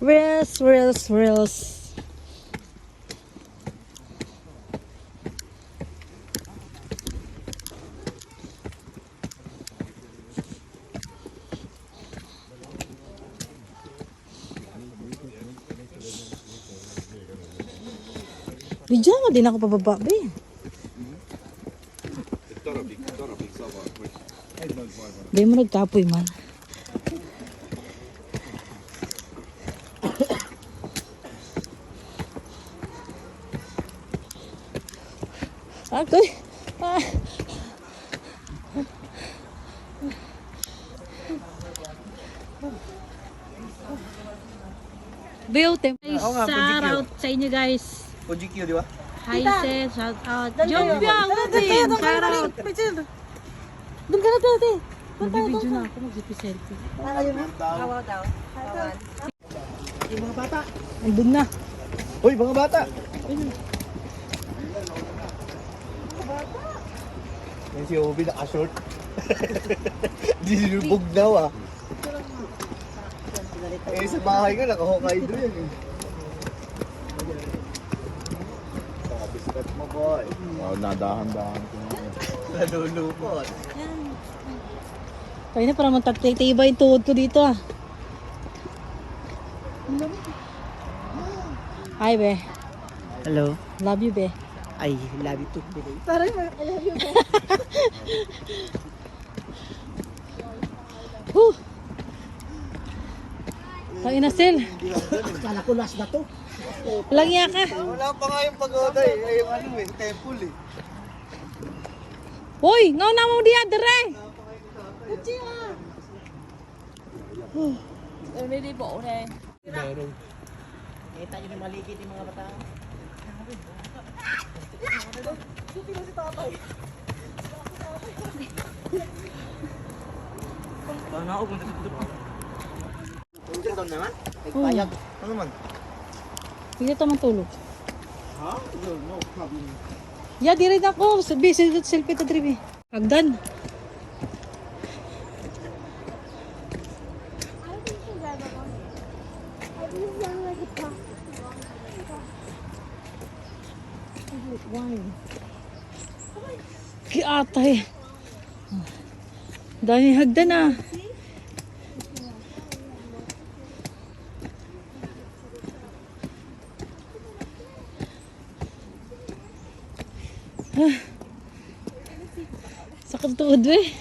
Reels. Bidyan nga din ako pababa, be. Be mo nagtapoy man. Akoy. Beauty. Shout out sa inyo guys. OGQ, di ba? Hi sis, shout out. Jompia, Udin, shout out. Doon ka na dati. Mag-video na ako, mag-selfie. Yung mga bata. Andun na. Hoy, mga bata. Yan si Obi naka-short. Di sinubog daw ah. Eh sa bahay ko naka-Hokkaido yan eh. Biskat mo boy. Oh, nadahan-dahan ko nga. Nalulupot. Kaya na para matatiba yung tuhod ko dito ah. Hi be. Hello. Love you be. I love you too. Parang I love you be. Whew. Ang inasil. Kala ko last na to. Walang iya ka. Wala pa nga yung pagoda eh. Ay, yung ano eh, temple eh. Hoy, ngaw na mo diya, dire. Đi bộ nè. Meron. Kita nyo yung maligid yung mga bata. Suti na si tatay. Paano ako kung natutulog pa? Tulog doon naman? Nagpayag. Ano naman? Hindi ito matulog. Ha? No problem. Ya, di rin ako. Sabi, selfie to dribi. Hagdan. Kiatay. Dami hagdan ah. Sakit tuhod eh.